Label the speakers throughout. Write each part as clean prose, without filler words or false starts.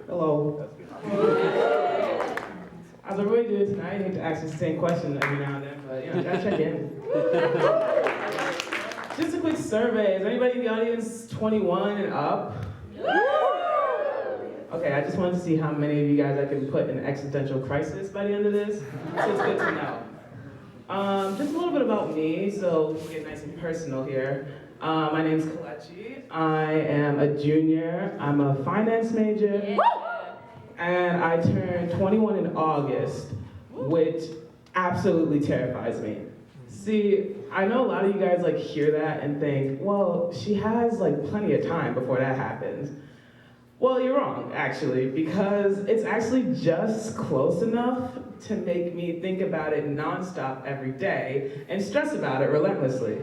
Speaker 1: Hello. As I really do tonight, I need to ask the same question every now and then, but gotta check in. Just a quick survey. Is anybody in the audience 21 and up? Okay, I just wanted to see how many of you guys I can put in existential crisis by the end of this. So it's good to know. Just a little bit about me, so we'll get nice and personal here. My name's Kelechi. I am a junior. I'm a finance major. Yeah. And I turned 21 in August, which absolutely terrifies me. See, I know a lot of you guys hear that and think, well, she has plenty of time before that happens. Well, you're wrong, actually, because it's actually just close enough to make me think about it nonstop every day and stress about it relentlessly.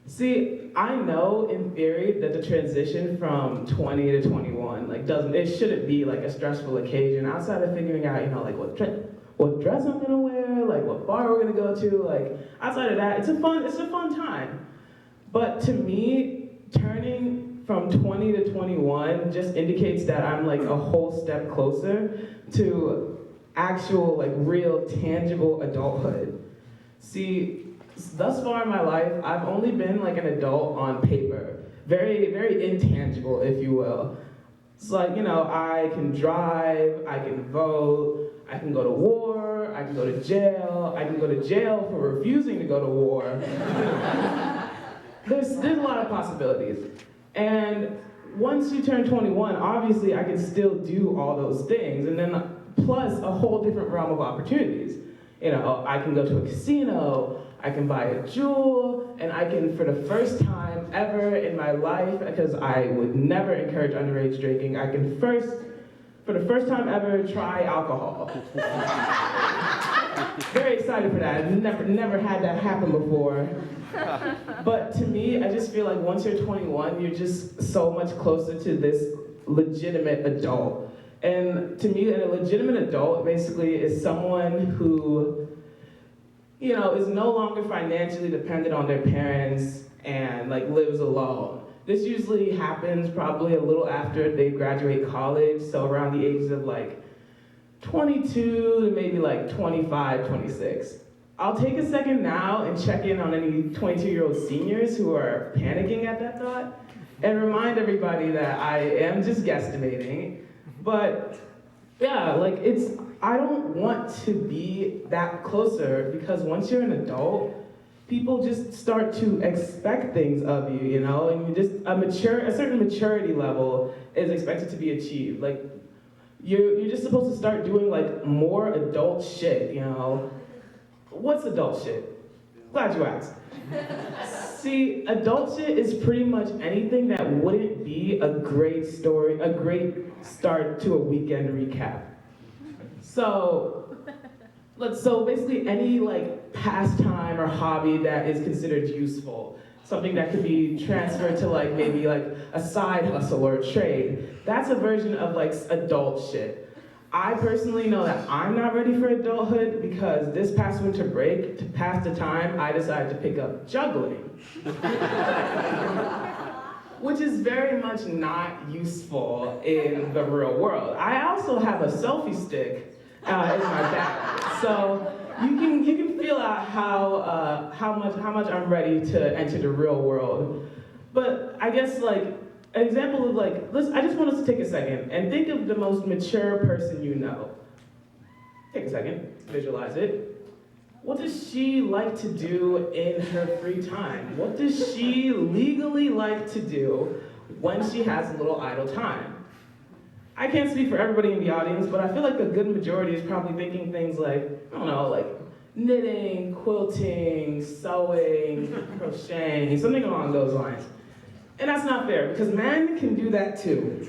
Speaker 1: See, I know in theory that the transition from 20 to 21, it shouldn't be a stressful occasion outside of figuring out, what dress I'm gonna wear, what bar we're gonna go to, outside of that, it's a fun time. But to me, turning from 20 to 21 just indicates that I'm a whole step closer to actual, real, tangible adulthood. See, thus far in my life, I've only been an adult on paper. Very, very intangible, if you will. It's I can drive, I can vote, I can go to war, I can go to jail, I can go to jail for refusing to go to war. There's a lot of possibilities. And once you turn 21, obviously I can still do all those things, and then plus a whole different realm of opportunities. I can go to a casino, I can buy a jewel, and I can, for the first time ever in my life, because I would never encourage underage drinking, I can for the first time ever, try alcohol. Very excited for that. I've never had that happen before. But to me, I just feel once you're 21, you're just so much closer to this legitimate adult. And to me, a legitimate adult basically is someone who, is no longer financially dependent on their parents and lives alone. This usually happens probably a little after they graduate college, so around the ages of 22 to maybe 25, 26. I'll take a second now and check in on any 22-year-old seniors who are panicking at that thought and remind everybody that I am just guesstimating. But yeah, I don't want to be that closer because once you're an adult, people just start to expect things of you, and a certain maturity level is expected to be achieved. You're just supposed to start doing more adult shit, What's adult shit? Glad you asked. See, adult shit is pretty much anything that wouldn't be a great start to a weekend recap. So basically any pastime or hobby that is considered useful, something that could be transferred to maybe a side hustle or a trade. That's a version of adult shit. I personally know that I'm not ready for adulthood because this past winter break, to pass the time, I decided to pick up juggling. Which is very much not useful in the real world. I also have a selfie stick in my bag, so you can feel out how much I'm ready to enter the real world. But I guess an example of I just want us to take a second and think of the most mature person you know. Take a second, visualize it. What does she like to do in her free time? What does she legally like to do when she has a little idle time? I can't speak for everybody in the audience, but I feel a good majority is probably thinking things knitting, quilting, sewing, crocheting, something along those lines. And that's not fair, because men can do that too.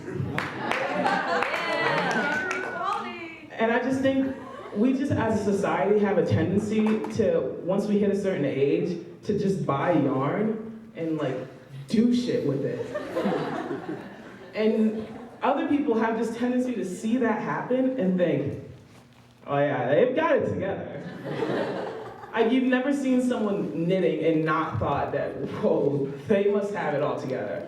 Speaker 1: And I just think we just as a society have a tendency to, once we hit a certain age, to just buy yarn and do shit with it. And other people have this tendency to see that happen and think, oh yeah, they've got it together. You've never seen someone knitting and not thought that, whoa, they must have it all together.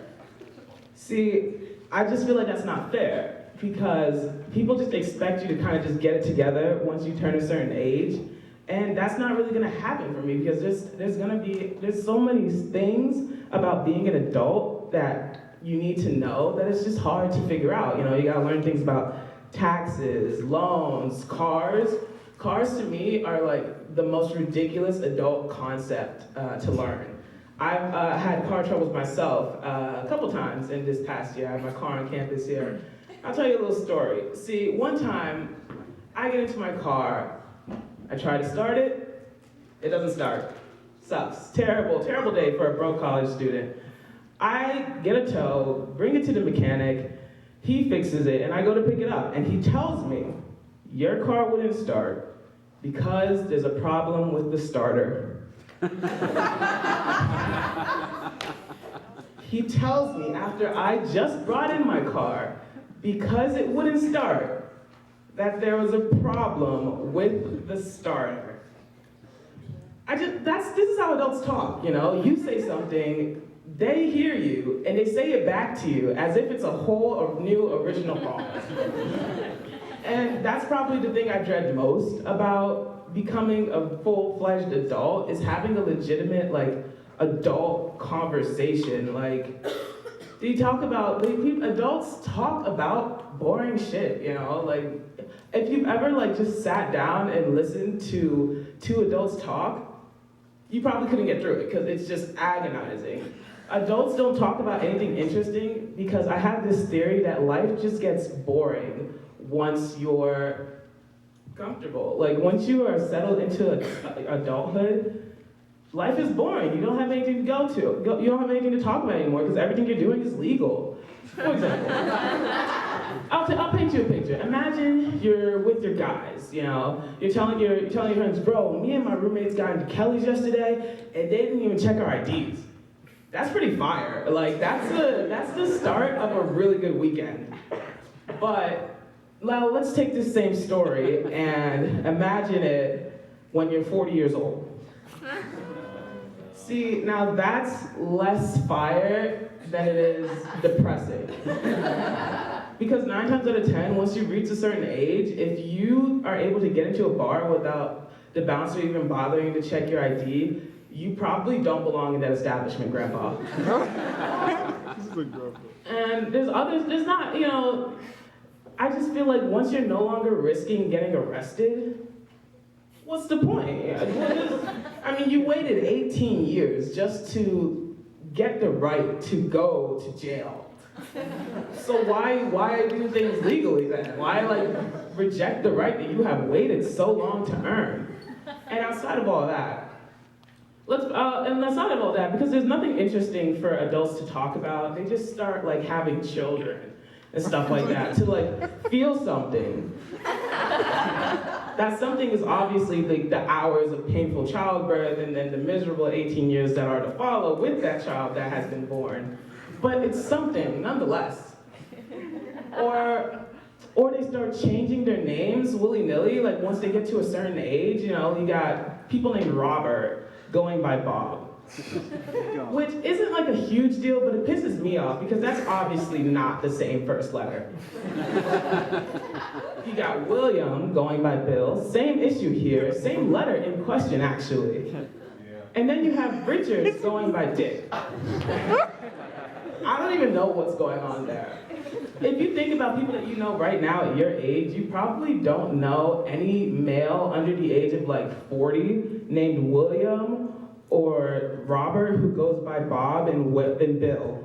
Speaker 1: See, I just feel like that's not fair because people just expect you to kind of just get it together once you turn a certain age. And that's not really gonna happen for me because there's so many things about being an adult that you need to know that it's just hard to figure out. You know, you gotta learn things about taxes, loans, cars. Cars to me are like the most ridiculous adult concept to learn. I've had car troubles myself a couple times in this past year. I have my car on campus here. I'll tell you a little story. See, one time I get into my car, I try to start it, it doesn't start. Sucks. Terrible, terrible day for a broke college student. I get a tow, bring it to the mechanic, he fixes it, and I go to pick it up, and he tells me, your car wouldn't start because there's a problem with the starter. He tells me after I just brought in my car, because it wouldn't start, that there was a problem with the starter. This is how adults talk, you know? You say something, they hear you, and they say it back to you as if it's a whole new original thought. And that's probably the thing I dread most about becoming a full-fledged adult, is having a legitimate, like, adult conversation. Like, adults talk about boring shit, you know? Like, if you've ever, like, just sat down and listened to two adults talk, you probably couldn't get through it, because it's just agonizing. Adults don't talk about anything interesting because I have this theory that life just gets boring once you're comfortable. Like, once you are settled into adulthood, life is boring. You don't have anything to go to. You don't have anything to talk about anymore because everything you're doing is legal. For example, I'll paint you a picture. Imagine you're with your guys, you know. You're telling your friends, bro, me and my roommates got into Kelly's yesterday and they didn't even check our IDs. That's pretty fire. Like, that's the start of a really good weekend. But now let's take this same story and imagine it when you're 40 years old. See, now that's less fire than it is depressing. Because 9 times out of 10, once you reach a certain age, if you are able to get into a bar without the bouncer even bothering to check your ID, you probably don't belong in that establishment, Grandpa. And there's not, you know, I just feel like once you're no longer risking getting arrested, what's the point? I mean, you waited 18 years just to get the right to go to jail. So why do things legally then? Why, like, reject the right that you have waited so long to earn? And outside of all that, because there's nothing interesting for adults to talk about, they just start, like, having children and stuff like that to, like, feel something. That something is obviously the hours of painful childbirth and then the miserable 18 years that are to follow with that child that has been born. But it's something, nonetheless. Or they start changing their names willy-nilly, like once they get to a certain age, you know, you got people named Robert going by Bob. Which isn't like a huge deal, but it pisses me off because that's obviously not the same first letter. You got William going by Bill, same issue here, same letter in question actually. And then you have Richards going by Dick. I don't even know what's going on there. If you think about people that you know right now at your age, you probably don't know any male under the age of like 40 named William or Robert who goes by Bob and Bill.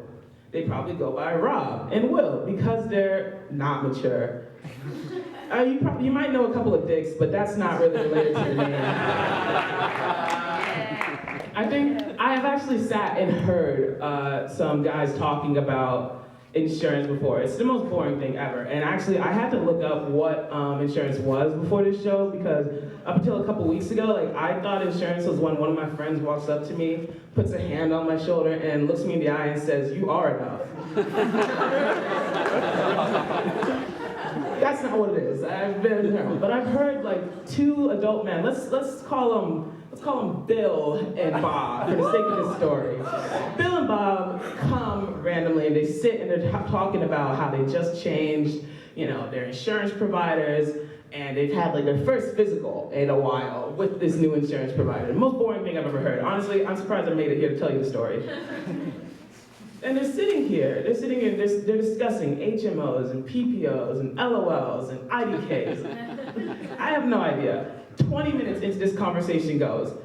Speaker 1: They probably go by Rob and Will because they're not mature. You might know a couple of Dicks, but that's not really related to your name. I think I have actually sat and heard some guys talking about insurance before. It's the most boring thing ever. And actually, I had to look up what insurance was before this show because up until a couple weeks ago, like I thought insurance was when one of my friends walks up to me, puts a hand on my shoulder, and looks me in the eye and says, "You are enough." That's not what it is. I've been terrible. But I've heard like two adult men. Let's call let's call them Bill and Bob for the sake of this story. Bill and Bob come randomly and they sit and they're talking about how they just changed, their insurance providers, and they've had like their first physical in a while with this new insurance provider. The most boring thing I've ever heard. Honestly, I'm surprised I made it here to tell you the story. And they're sitting here, they're discussing HMOs and PPOs and LOLs and IDKs. I have no idea. 20 minutes into this conversation goes,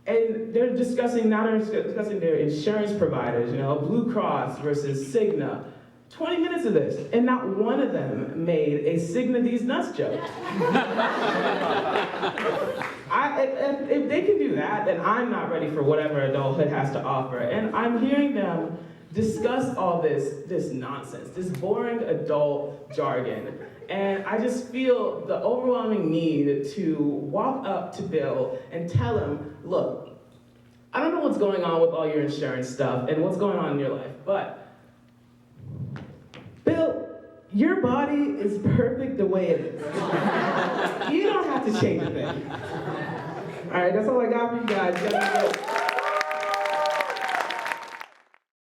Speaker 1: and they're discussing their insurance providers, Blue Cross versus Cigna. 20 minutes of this, and not one of them made a Cigna these nuts joke. If they can do that, then I'm not ready for whatever adulthood has to offer. And I'm hearing them discuss all this nonsense, this boring adult jargon. And I just feel the overwhelming need to walk up to Bill and tell him, look, I don't know what's going on with all your insurance stuff and what's going on in your life, but Bill, your body is perfect the way it is. You don't have to change a thing. All right, that's all I got for you guys.